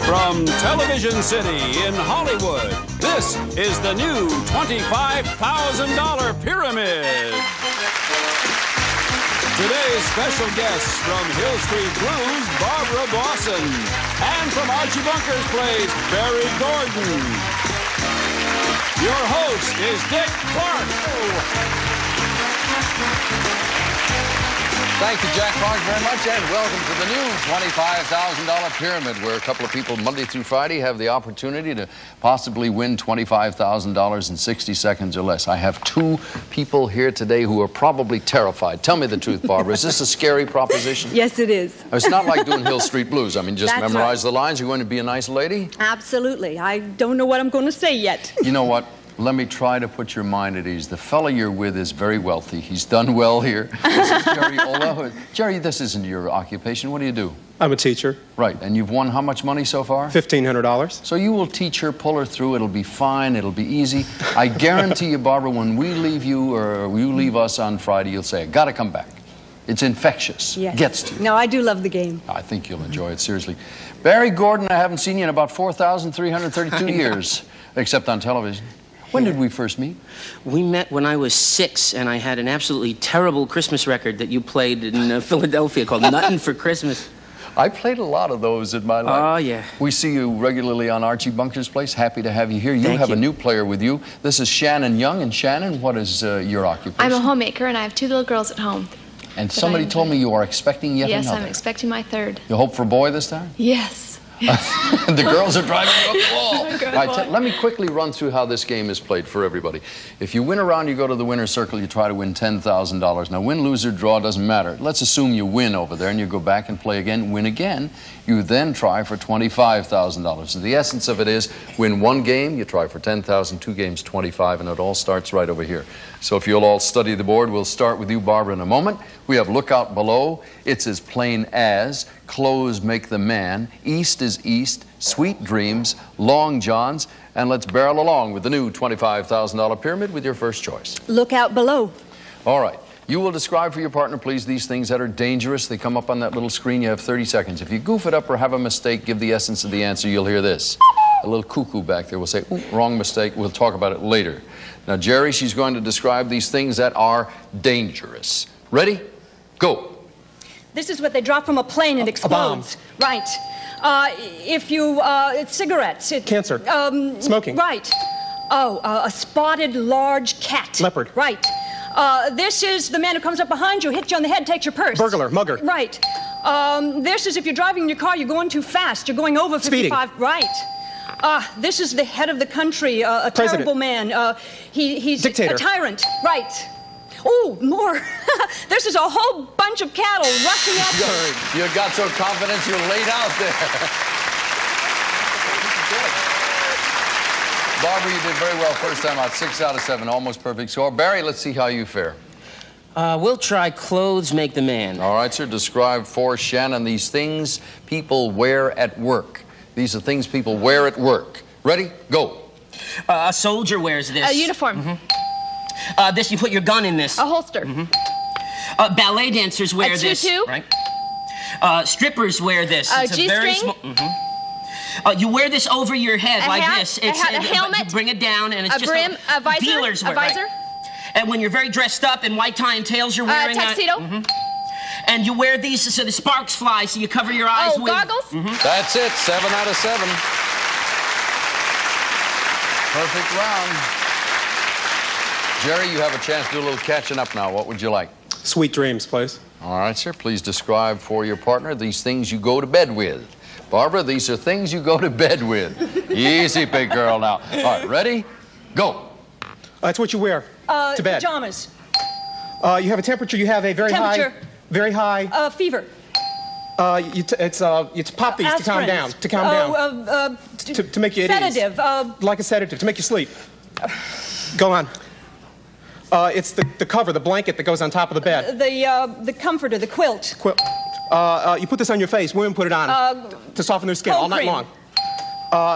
From Television City in Hollywood, this is the new $25,000 Pyramid. Today's special guests from Hill Street Blues, Barbara Blossom, and from Archie Bunker's plays, Barry Gordon. Your host is Dick Clark. Thank you, Jack Clark, very much, and welcome to the new $25,000 Pyramid, where a couple of people Monday through Friday have the opportunity to possibly win $25,000 in 60 seconds or less. I have two people here today who are probably terrified. Tell me the truth, Barbara. Is this a scary proposition? Yes, it is. It's not like doing Hill Street Blues. I mean, just That's memorize right. the lines. You're going to be a nice lady? Absolutely. I don't know what I'm going to say yet. You know what? Let me try to put your mind at ease. The fella you're with is very wealthy. He's done well here. This is Jerry Ola. Jerry, this isn't your occupation. What do you do? I'm a teacher. Right. And you've won how much money so far? $1,500. So you will teach her, pull her through. It'll be fine. It'll be easy. I guarantee you, Barbara, when we leave you or you leave us on Friday, you'll say, I got to come back. It's infectious. Yes. Gets to you. No, I do love the game. I think you'll enjoy it, seriously. Barry Gordon, I haven't seen you in about 4,332 years, except on television. When did we first meet? We met when I was 6, and I had an absolutely terrible Christmas record that you played in Philadelphia called Nuttin' for Christmas. I played a lot of those in my life. Oh, yeah. We see you regularly on Archie Bunker's place. Happy to have you here. You Thank have you. a new player with you. This is Shannon Young. And Shannon, what is your occupation? I'm a homemaker, and I have 2 little girls at home. And somebody told me you are expecting yet Yes, another. I'm expecting my 3rd. You hope for a boy this time? Yes. The girls are driving you up the wall. Good All right, boy. let me quickly run through how this game is played for everybody. If you win a round, you go to the winner's circle, you try to win $10,000. Now, win, lose, or draw doesn't matter. Let's assume you win over there, and you go back and play again, win again. You then try for $25,000. So the essence of it is, win 1 game, you try for $10,000, 2 games, $25,000, and it all starts right over here. So if you'll all study the board, we'll start with you, Barbara, in a moment. We have look out below. It's as plain as clothes make the man. East is east. Sweet dreams. Long johns. And let's barrel along with the new $25,000 pyramid with your first choice. Look out below. All right. You will describe for your partner, please, these things that are dangerous. They come up on that little screen. You have 30 seconds. If you goof it up or have a mistake, give the essence of the answer. You'll hear this. A little cuckoo back there will say, ooh, wrong mistake. We'll talk about it later. Now, Jerry, she's going to describe these things that are dangerous. Ready? Go. This is what they drop from a plane and explodes. Right. If you, it's cigarettes. Cancer. Smoking. Right. Oh, a spotted large cat. Leopard. Right. This is the man who comes up behind you, hits you on the head, takes your purse. Burglar. Mugger. Right. This is if you're driving in your car, you're going too fast. You're going over 55. Speeding. Right. This is the head of the country, a President. terrible man. He's Dictator. a tyrant. Right. Oh, more. This is a whole bunch of cattle rushing at you. You got so confident you're laid out there. Barbara, you did very well first time out. 6 out of 7, almost perfect score. Barry, let's see how you fare. We'll try clothes make the man. All right, sir. Describe for Shannon these things people wear at work. These are things people wear at work. Ready? Go. A soldier wears this. A uniform. This, you put your gun in this. A holster. Ballet dancers wear A this. tutu. Right. Strippers wear this. A It's G-string. very small. You wear this over your head A like hat, this. a hat, a helmet, You bring it down, and it's a just brim, a visor, dealers a wear, right. visor. And when you're very dressed up in white tie and tails, you're wearing Tuxedo. And you wear these so the sparks fly, so you cover your eyes Oh, with. goggles. That's it. 7 out of 7. Perfect round. Jerry, you have a chance to do a little catching up now. What would you like? Sweet dreams, please. All right, sir. Please describe for your partner these things you go to bed with. Barbara, these are things you go to bed with. Easy, big girl now. All right, ready? Go. That's what you wear to bed. Pajamas. You have a temperature. You have a very Temperature. high, Fever. it's pop these to calm Aspirins. down. To calm down. To make you at ease. Sedative. Like a sedative, to make you sleep. Go on. It's the cover, the blanket that goes on top of the bed. The comforter, the quilt. You put this on your face. Women put it on to soften their skin all night long.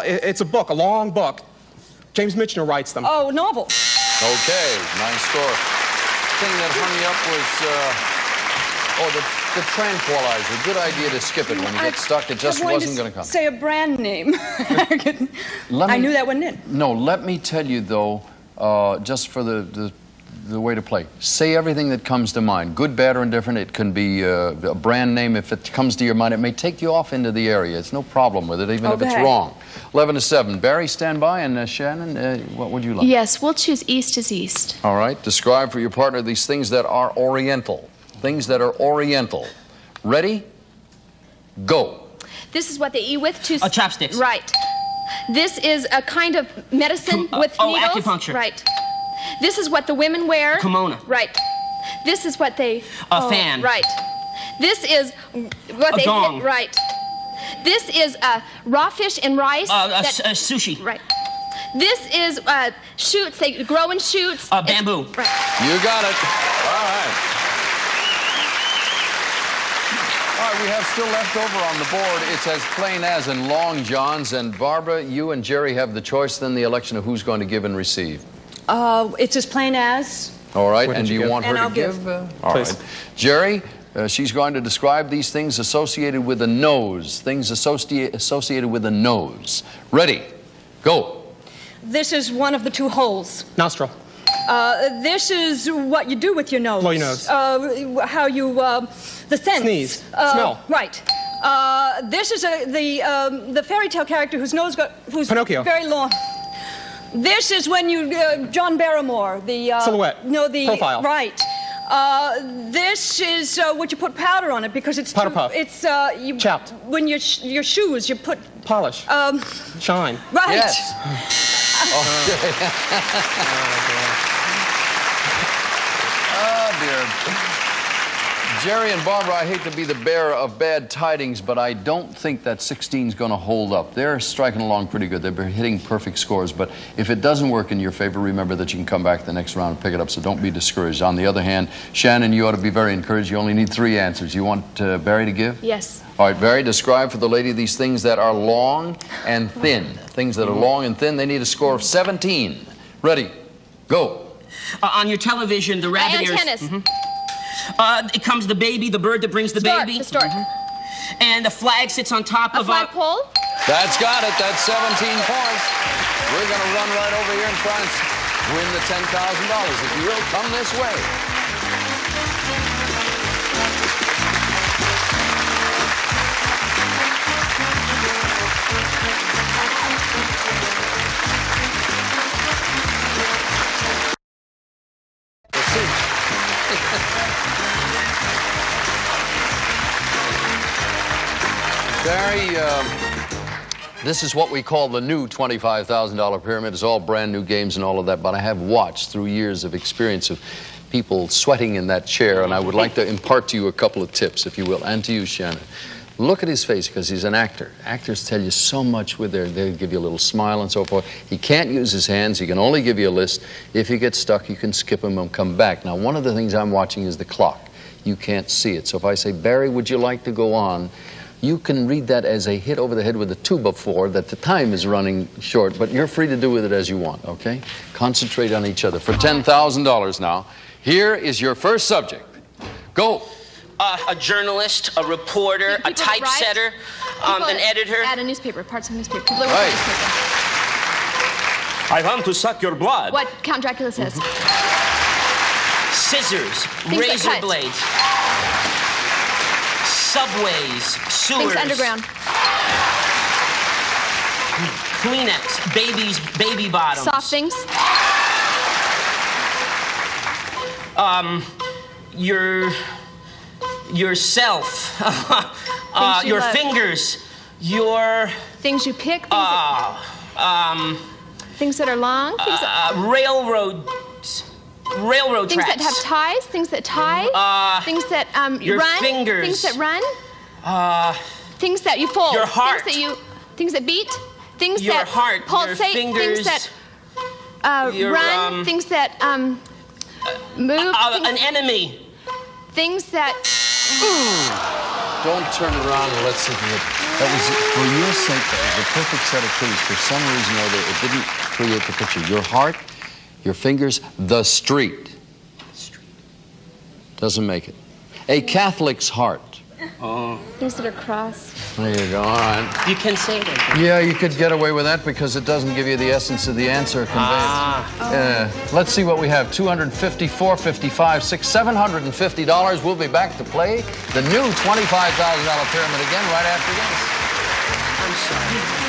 It's a book, a long book. James Michener writes them. Oh, novel. Okay, nice score. The thing that hung you up was, the tranquilizer. Good idea to skip it when you get stuck. It just wasn't going to come. Say a brand name. I knew that wasn't it. No, let me tell you, though, just for the way to play. Say everything that comes to mind. Good, bad, or indifferent. It can be a brand name. If it comes to your mind, it may take you off into the area. It's no problem with it, even if it's wrong. 11-7. Barry, stand by. And Shannon, what would you like? Yes, we'll choose east is east. All right. Describe for your partner these things that are oriental. Things that are oriental. Ready? Go. This is what they eat with. Choose chopsticks. Right. This is a kind of medicine with needles. Acupuncture. Right. This is what the women wear. Kimono. Right. This is what they... fan. Right. This is what they... gong. Right. This is raw fish and rice. Sushi. Right. This is shoots. They grow in shoots. Bamboo. Right. You got it. All right. All right, we have still left over on the board. It's as plain as in long johns. And Barbara, you and Jerry have the choice then the election of who's going to give and receive. It's as plain as. All right, What and did do you you give? want her And to I'll give? give. All Please. right. Jerry, she's going to describe these things associated with a nose. Things associated with a nose. Ready? Go. This is one of the two holes. Nostril. This is what you do with your nose. Blow your nose. How you, the sense. Sneeze. Smell. Right. This is the fairy tale character whose nose who's Pinocchio. very long. This is when you, John Barrymore, the... Silhouette. No, the... Profile. Right. This is what you put powder on it because it's... Powder puff. It's, you... Chapped. When your shoes, you put... Polish. Shine. Right. Yes. Oh, dear. Jerry and Barbara, I hate to be the bearer of bad tidings, but I don't think that 16's going to hold up. They're striking along pretty good. They're hitting perfect scores, but if it doesn't work in your favor, remember that you can come back the next round and pick it up, so don't be discouraged. On the other hand, Shannon, you ought to be very encouraged. You only need 3 answers. You want Barry to give? Yes. All right, Barry, describe for the lady these things that are long and thin. Things that are long and thin, they need a score of 17. Ready? Go. On your television, the rabbit ears. Antennas. It comes the baby, the bird that brings the baby. The stork. And the flag sits on top of a... flagpole. That's got it. That's 17 points. We're going to run right over here and try and win the $10,000. If you will, come this way. Let's see. Barry, this is what we call the new $25,000 pyramid. It's all brand new games and all of that, but I have watched through years of experience of people sweating in that chair, and I would like to impart to you a couple of tips, if you will, and to you, Shannon. Look at his face, because he's an actor. Actors tell you so much with they'll give you a little smile and so forth. He can't use his hands. He can only give you a list. If you get stuck, you can skip him and come back. Now, one of the things I'm watching is the clock. You can't see it. So if I say, Barry, would you like to go on? You can read that as a hit over the head with a 2x4 that the time is running short, but you're free to do with it as you want, okay? Concentrate on each other. For $10,000 now, here is your first subject. Go. A journalist, a reporter, a typesetter, an editor. Add a newspaper, parts of a newspaper. People Right. I want to suck your blood. What Count Dracula says. Scissors, Things that razor cut. blades, subways, sewers. Things underground. Kleenex, baby bottoms. Soft things. Yourself, you your love. fingers, your Things you pick. Things that are long. Things that, railroad things tracks. that have ties. Things that tie. Things that your run. fingers. Things that run. Things that you fold. Your heart. Things that beat. Things Your that heart, your pulsate. fingers, Things that your, run. Things that move. An enemy. Things that. Don't turn around and let's see if that was, for your sake, that was a perfect set of clues. For some reason or other, it didn't create the picture. Your heart, your fingers, the street. Doesn't make it. A Catholic's heart. Oh. Is it a cross? There you go, all right. You can say that. Yeah, you could get away with that because it doesn't give you the essence of the answer conveyed. Let's see what we have. $250, $455, $600, $750. We'll be back to play the new $25,000 pyramid again right after this. I'm sorry.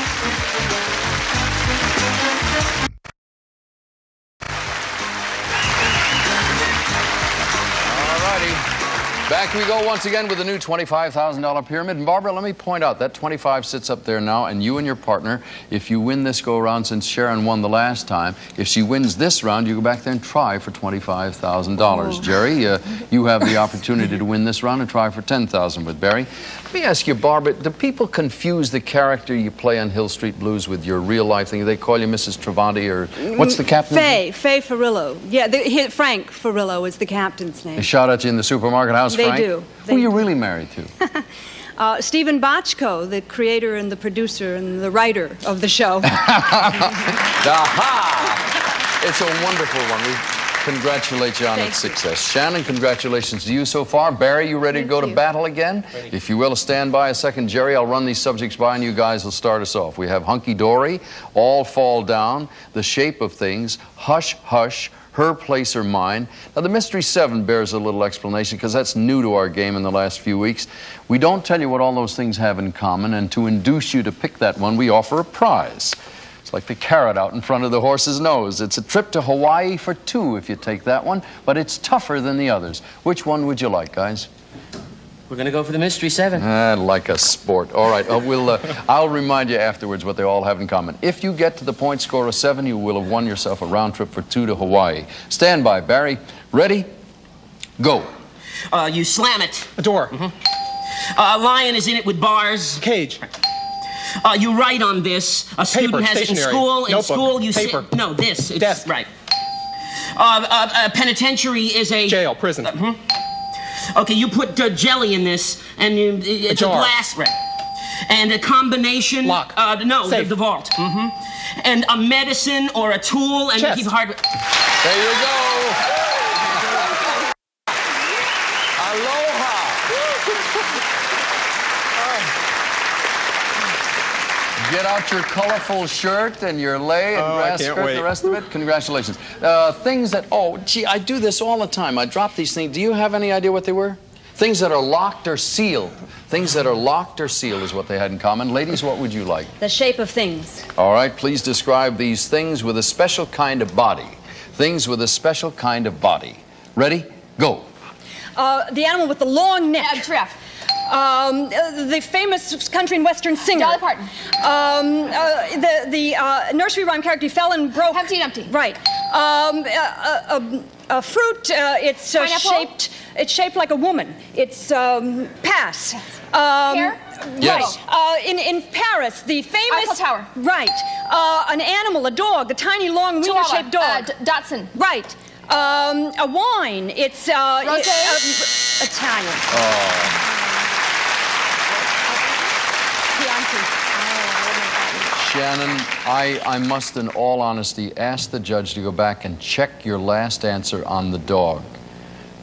Back we go once again with the new $25,000 pyramid. And Barbara, let me point out, that 25 sits up there now, and you and your partner, if you win this go-around, since Sharon won the last time, if she wins this round, you go back there and try for $25,000. Jerry, you have the opportunity to win this round and try for $10,000 with Barry. Let me ask you, Barbara, do people confuse the character you play on Hill Street Blues with your real-life thing? They call you Mrs. Travanti, or what's the captain? Faye Farillo. Yeah, Frank Farillo is the captain's name. They shout at you in the supermarket house, They Frank? do. Who are you really married to? Stephen Bochco, the creator and the producer and the writer of the show. Aha! It's a wonderful one. We congratulate you on its success. Shannon, congratulations to you so far. Barry, you ready to go to battle again? Ready. If you will, stand by a second. Jerry, I'll run these subjects by and you guys will start us off. We have hunky-dory, all fall down, the shape of things, hush, hush, her place or mine. Now, the Mystery 7 bears a little explanation because that's new to our game in the last few weeks. We don't tell you what all those things have in common, and to induce you to pick that one, we offer a prize. It's like the carrot out in front of the horse's nose. It's a trip to Hawaii for 2 if you take that one, but it's tougher than the others. Which one would you like, guys? We're going to go for the Mystery 7. Like a sport. All right, I'll remind you afterwards what they all have in common. If you get to the point score of 7, you will have won yourself a round trip for 2 to Hawaii. Stand by, Barry. Ready? Go. You slam it. A door. A lion is in it with bars. Cage. You write on this. A student has stationery. it in school. In Notebook. school, you Paper. sit. No, this. It's, Desk. Right. A penitentiary is a Jail. Prison. Okay, you put jelly in this, and it's a glass. Right. And a combination. Lock. No, Safe. the vault. And a medicine or a tool, and Chest. you keep hard. There you go. Aloha. Get out your colorful shirt and your lei and grass skirt and the rest of it. Congratulations. Things that, oh, gee, I do this all the time. I drop these things. Do you have any idea what they were? Things that are locked or sealed. Things that are locked or sealed is what they had in common. Ladies, what would you like? The shape of things. All right, please describe these things with a special kind of body. Things with a special kind of body. Ready? Go. The animal with the long neck. Giraffe. The famous country and western singer. Dolly Parton. The nursery rhyme character who fell and broke. Humpty Dumpty. Right. A fruit. It's shaped. It's shaped like a woman. It's pass. Pear? Yes. Right. In Paris, the famous Eiffel Tower. Right. An animal, a dog, a tiny, long, wiener-shaped dog. Dotson. Right. A wine. It's Rosé? Italian. Oh. Shannon, I must, in all honesty, ask the judge to go back and check your last answer on the dog.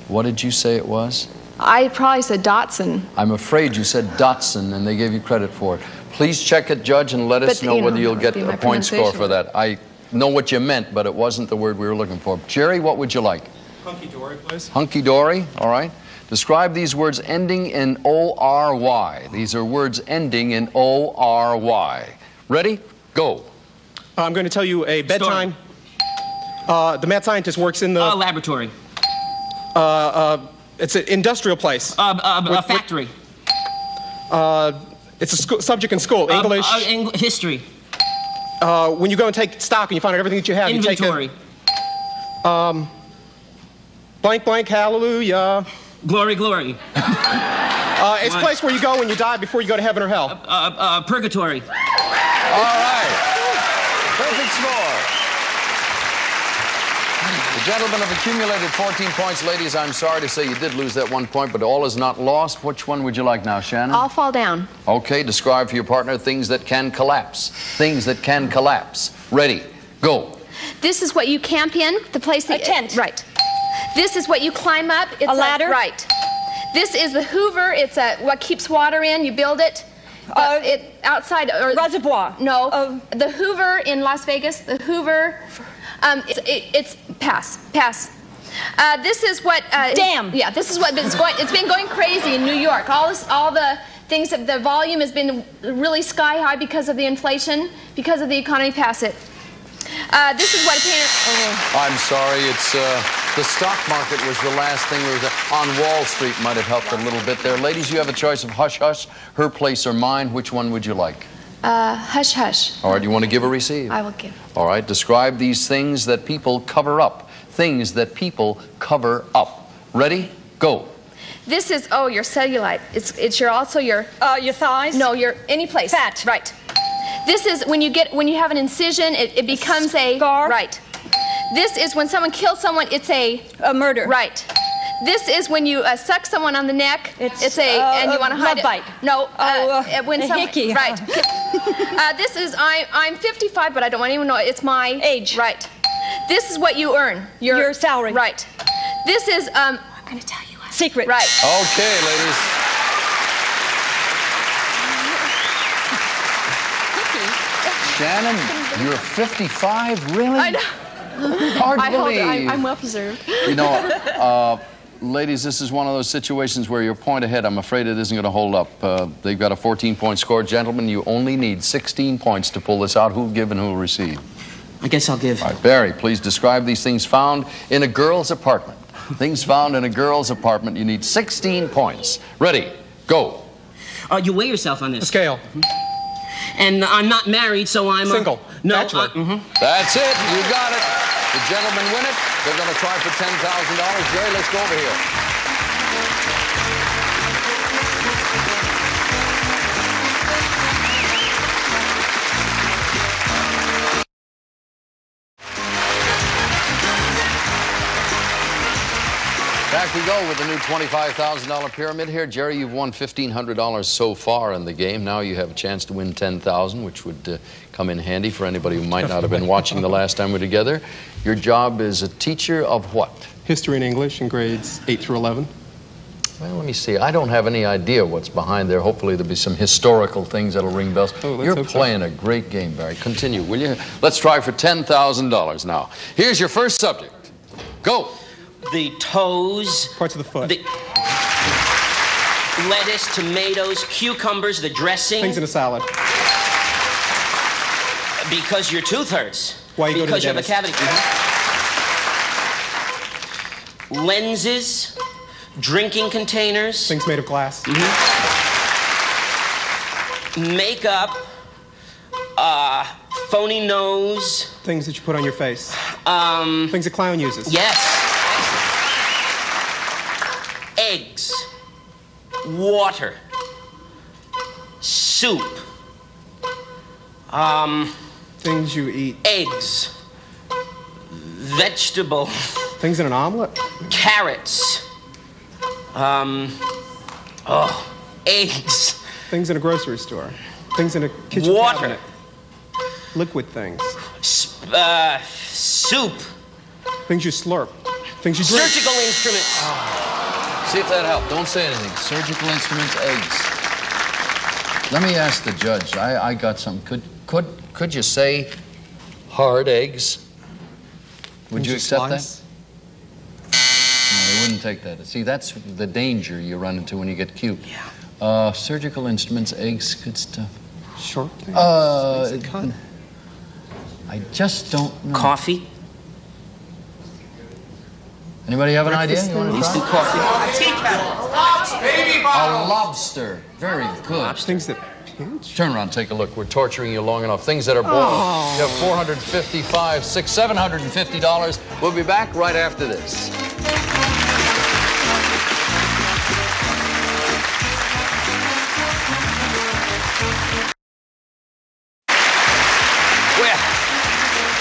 What did you say it was? I probably said Dotson. I'm afraid you said Dotson, and they gave you credit for it. Please check it, Judge, and let us know whether you'll get a point score for that. I know what you meant, but it wasn't the word we were looking for. Jerry, what would you like? Hunky-dory, please. Hunky-dory, all right. Describe these words ending in O-R-Y. These are words ending in O-R-Y. Ready? Go. I'm going to tell you a bedtime. The mad scientist works in the... laboratory. It's an industrial place. A factory. It's a subject in school. English. History. When you go and take stock and you find out everything that you have, Inventory. you take blank, blank, hallelujah. Glory, glory. It's a place where you go when you die before you go to heaven or hell. Purgatory. All right. Perfect score. The gentlemen have accumulated 14 points. Ladies, I'm sorry to say you did lose that 1 point, but all is not lost. Which one would you like now, Shannon? I'll fall down. Okay, describe for your partner things that can collapse. Things that can collapse. Ready, go. This is what you camp in, the place that... A tent. Right. This is what you climb up. It's A ladder. Right. This is the Hoover. It's what keeps water in. You build it. Outside or reservoir. No. The Hoover in Las Vegas. The Hoover. It's pass. This is what. Dam. Yeah. This is what it's been going crazy in New York. All the things. The volume has been really sky high because of the inflation, because of the economy. Pass it. This is what a painter. I'm sorry, it's the stock market was the last thing we were on Wall Street might have helped a little bit there. Ladies, you have a choice of Hush Hush, Her Place, or Mine. Which one would you like? Hush Hush. All right, you want to give or receive? I will give. All right, describe these things that people cover up. Things that people cover up. Ready? Go. This is your cellulite. It's also your thighs. No, your any place. Fat. Right. This is when you have an incision, it becomes a scar. Right. This is when someone kills someone, it's a murder. Right. This is when you suck someone on the neck. It's and you want to hide love bite. No. When a hickey. Right. This is I'm 55, but I don't want anyone to know it's my age. Right. This is what you earn. Your salary. Right. This is I'm going to tell you a secret. Right. Okay, ladies. Shannon, you're 55? Really? I know. Hard to believe. I'm well preserved. You know, ladies, this is one of those situations where you're a point ahead. I'm afraid it isn't going to hold up. They've got a 14-point score. Gentlemen, you only need 16 points to pull this out. Who'll give and who'll receive? I guess I'll give. All right, Barry, please describe these things found in a girl's apartment. Things found in a girl's apartment. You need 16 points. Ready? Go. You weigh yourself on this. A scale. And I'm not married, so I'm single. No. Bachelor. That's it. You got it. The gentlemen win it. They're going to try for $10,000. Jerry, let's go over here. Back we go with the new $25,000 pyramid here. Jerry, you've won $1,500 so far in the game. Now you have a chance to win $10,000, which would come in handy for anybody who might not have been watching the last time we were together. Your job is a teacher of what? History and English in grades 8 through 11. Well, let me see. I don't have any idea what's behind there. Hopefully there'll be some historical things that'll ring bells. Oh, You're playing a great game, Barry. Continue, will you? Let's try for $10,000 now. Here's your first subject. Go. The toes. Parts of the foot. The lettuce, tomatoes, cucumbers, the dressing. Things in a salad. Because your tooth hurts. Why you go to the Because you have a dentist. cavity. Lenses, drinking containers. Things made of glass. Makeup, phony nose. Things that you put on your face. Things a clown uses. Yes. Eggs, water, soup, Things you eat. eggs, vegetable, Things in an omelet. carrots, eggs, Things in a grocery store. Things in a kitchen Water. cabinet. Liquid things. soup, Things you slurp. Things you drink. surgical instruments. See if that helped. Don't say anything. Surgical instruments, eggs. Let me ask the judge. I got some. Could you say hard eggs? Would you accept that? No, they wouldn't take that. See, that's the danger you run into when you get cute. Yeah. Surgical instruments, eggs, good stuff. Short things. Things that cut. I just don't know. Coffee. Anybody have an idea? You want to Instant try? coffee. A lobster. Very good. Things that pinch. Turn around, take a look. We're torturing you long enough. Things that are boiled. You have $455, $750. We'll be back right after this. Well,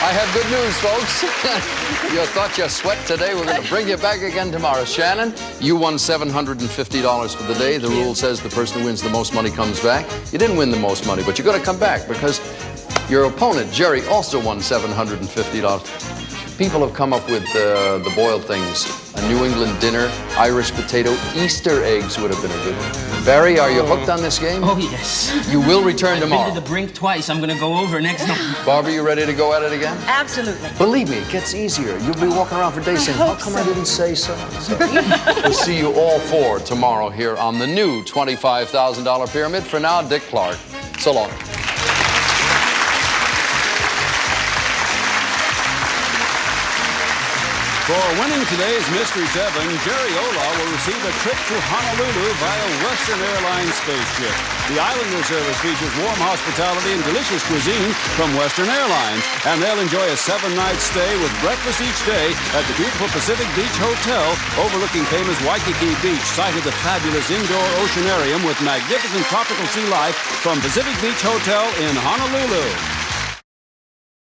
I have good news, folks. You thought you sweat today. We're going to bring you back again tomorrow. Shannon, you won $750 for the day. The rule says the person who wins the most money comes back. You didn't win the most money, but you're going to come back because your opponent, Jerry, also won $750. People have come up with the boiled things. A New England dinner, Irish potato, Easter eggs would have been a good one. Barry, are you hooked on this game? Oh, yes. You will return tomorrow. I've been to the brink twice. I'm going to go over next time. Barbara, you ready to go at it again? Absolutely. Believe me, it gets easier. You'll be walking around for days saying, how come I didn't say so? We'll see you all four tomorrow here on the new $25,000 pyramid. For now, Dick Clark. So long. For winning today's Mystery 7, Jerry Ola will receive a trip to Honolulu via Western Airlines spaceship. The Islander service features warm hospitality and delicious cuisine from Western Airlines. And they'll enjoy a 7-night stay with breakfast each day at the beautiful Pacific Beach Hotel overlooking famous Waikiki Beach, site of the fabulous indoor oceanarium with magnificent tropical sea life from Pacific Beach Hotel in Honolulu.